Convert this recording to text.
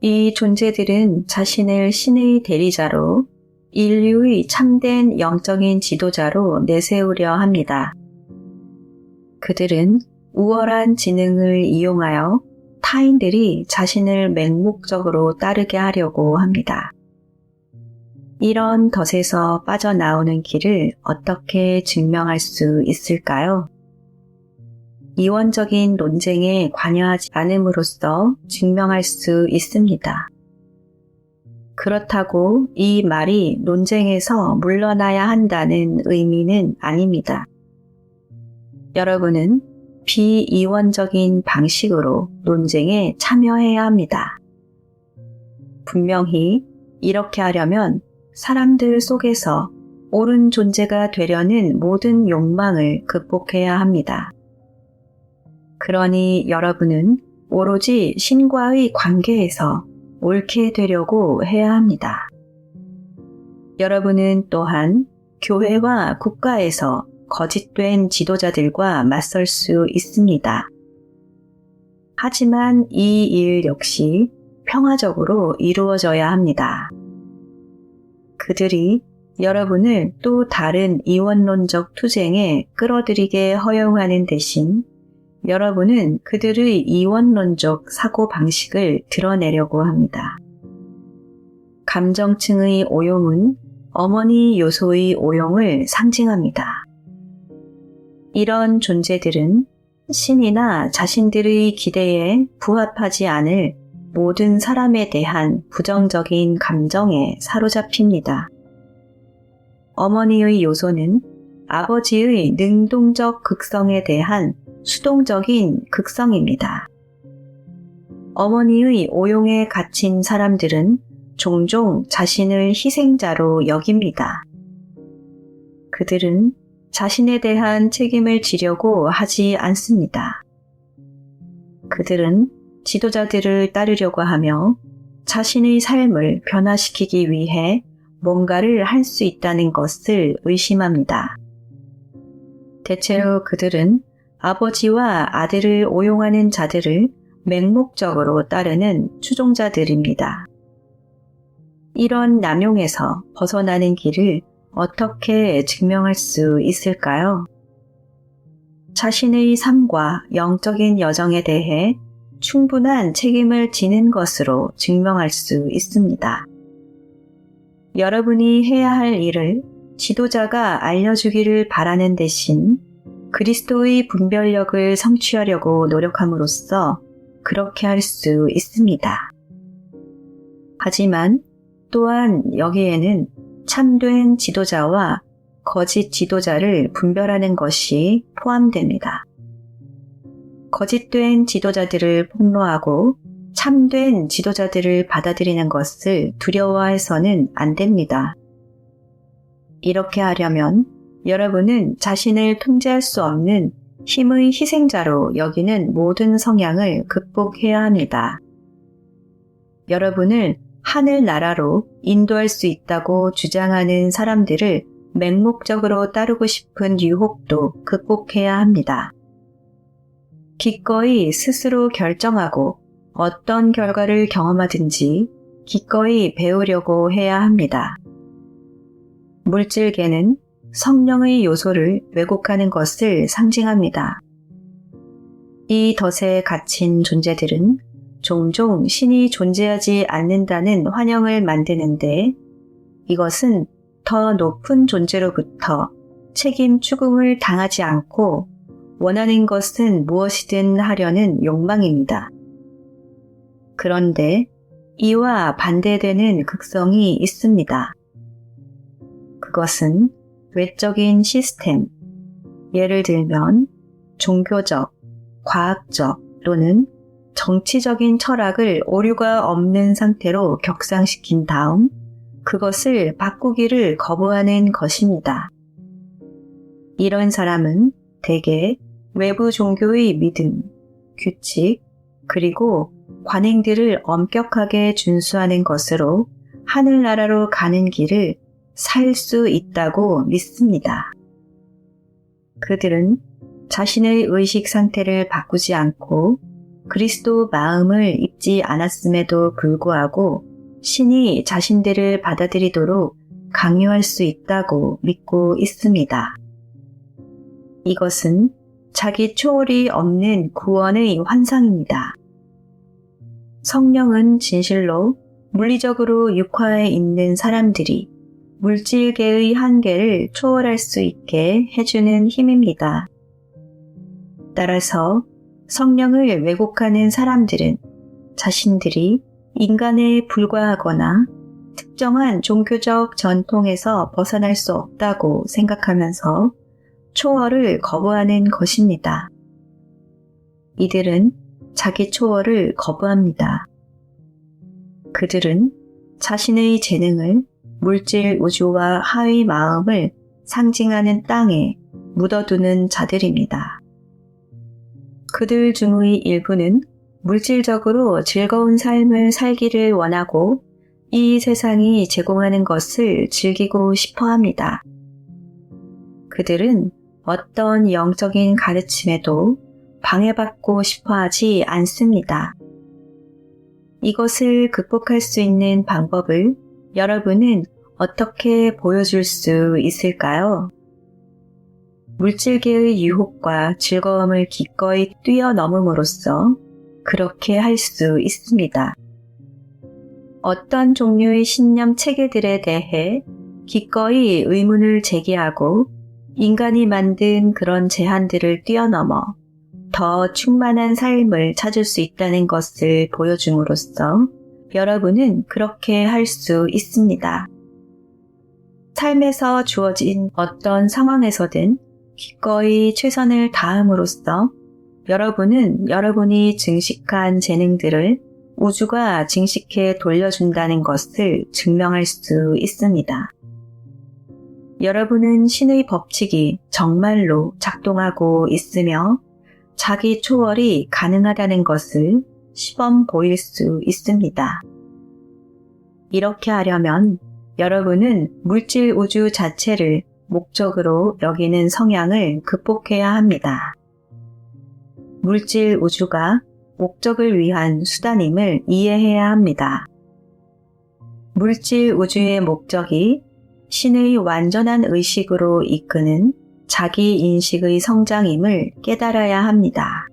이 존재들은 자신을 신의 대리자로 인류의 참된 영적인 지도자로 내세우려 합니다. 그들은 우월한 지능을 이용하여 타인들이 자신을 맹목적으로 따르게 하려고 합니다. 이런 덫에서 빠져나오는 길을 어떻게 증명할 수 있을까요? 이원적인 논쟁에 관여하지 않음으로써 증명할 수 있습니다. 그렇다고 이 말이 논쟁에서 물러나야 한다는 의미는 아닙니다. 여러분은 비이원적인 방식으로 논쟁에 참여해야 합니다. 분명히 이렇게 하려면 사람들 속에서 옳은 존재가 되려는 모든 욕망을 극복해야 합니다. 그러니 여러분은 오로지 신과의 관계에서 옳게 되려고 해야 합니다. 여러분은 또한 교회와 국가에서 거짓된 지도자들과 맞설 수 있습니다. 하지만 이 일 역시 평화적으로 이루어져야 합니다. 그들이 여러분을 또 다른 이원론적 투쟁에 끌어들이게 허용하는 대신 여러분은 그들의 이원론적 사고방식을 드러내려고 합니다. 감정층의 오용은 어머니 요소의 오용을 상징합니다. 이런 존재들은 신이나 자신들의 기대에 부합하지 않을 모든 사람에 대한 부정적인 감정에 사로잡힙니다. 어머니의 요소는 아버지의 능동적 극성에 대한 수동적인 극성입니다. 어머니의 오용에 갇힌 사람들은 종종 자신을 희생자로 여깁니다. 그들은 자신에 대한 책임을 지려고 하지 않습니다. 그들은 지도자들을 따르려고 하며 자신의 삶을 변화시키기 위해 뭔가를 할 수 있다는 것을 의심합니다. 대체로 그들은 아버지와 아들을 오용하는 자들을 맹목적으로 따르는 추종자들입니다. 이런 남용에서 벗어나는 길을 어떻게 증명할 수 있을까요? 자신의 삶과 영적인 여정에 대해 충분한 책임을 지는 것으로 증명할 수 있습니다. 여러분이 해야 할 일을 지도자가 알려주기를 바라는 대신 그리스도의 분별력을 성취하려고 노력함으로써 그렇게 할 수 있습니다. 하지만 또한 여기에는 참된 지도자와 거짓 지도자를 분별하는 것이 포함됩니다. 거짓된 지도자들을 폭로하고 참된 지도자들을 받아들이는 것을 두려워해서는 안 됩니다. 이렇게 하려면 여러분은 자신을 통제할 수 없는 힘의 희생자로 여기는 모든 성향을 극복해야 합니다. 여러분을 하늘나라로 인도할 수 있다고 주장하는 사람들을 맹목적으로 따르고 싶은 유혹도 극복해야 합니다. 기꺼이 스스로 결정하고 어떤 결과를 경험하든지 기꺼이 배우려고 해야 합니다. 물질계는 성령의 요소를 왜곡하는 것을 상징합니다. 이 덫에 갇힌 존재들은 종종 신이 존재하지 않는다는 환영을 만드는데 이것은 더 높은 존재로부터 책임 추궁을 당하지 않고 원하는 것은 무엇이든 하려는 욕망입니다. 그런데 이와 반대되는 극성이 있습니다. 그것은 외적인 시스템, 예를 들면 종교적, 과학적 또는 정치적인 철학을 오류가 없는 상태로 격상시킨 다음 그것을 바꾸기를 거부하는 것입니다. 이런 사람은 대개 외부 종교의 믿음, 규칙, 그리고 관행들을 엄격하게 준수하는 것으로 하늘나라로 가는 길을 살 수 있다고 믿습니다. 그들은 자신의 의식 상태를 바꾸지 않고 그리스도 마음을 입지 않았음에도 불구하고 신이 자신들을 받아들이도록 강요할 수 있다고 믿고 있습니다. 이것은 자기 초월이 없는 구원의 환상입니다. 성령은 진실로 물리적으로 육화에 있는 사람들이 물질계의 한계를 초월할 수 있게 해주는 힘입니다. 따라서 성령을 왜곡하는 사람들은 자신들이 인간에 불과하거나 특정한 종교적 전통에서 벗어날 수 없다고 생각하면서 초월을 거부하는 것입니다. 이들은 자기 초월을 거부합니다. 그들은 자신의 재능을 물질 우주와 하위 마음을 상징하는 땅에 묻어두는 자들입니다. 그들 중의 일부는 물질적으로 즐거운 삶을 살기를 원하고 이 세상이 제공하는 것을 즐기고 싶어 합니다. 그들은 어떤 영적인 가르침에도 방해받고 싶어 하지 않습니다. 이것을 극복할 수 있는 방법을 여러분은 어떻게 보여줄 수 있을까요? 물질계의 유혹과 즐거움을 기꺼이 뛰어넘음으로써 그렇게 할 수 있습니다. 어떤 종류의 신념 체계들에 대해 기꺼이 의문을 제기하고 인간이 만든 그런 제한들을 뛰어넘어 더 충만한 삶을 찾을 수 있다는 것을 보여줌으로써 여러분은 그렇게 할 수 있습니다. 삶에서 주어진 어떤 상황에서든 기꺼이 최선을 다함으로써 여러분은 여러분이 증식한 재능들을 우주가 증식해 돌려준다는 것을 증명할 수 있습니다. 여러분은 신의 법칙이 정말로 작동하고 있으며 자기 초월이 가능하다는 것을 시범 보일 수 있습니다. 이렇게 하려면 여러분은 물질 우주 자체를 목적으로 여기는 성향을 극복해야 합니다. 물질 우주가 목적을 위한 수단임을 이해해야 합니다. 물질 우주의 목적이 신의 완전한 의식으로 이끄는 자기 인식의 성장임을 깨달아야 합니다.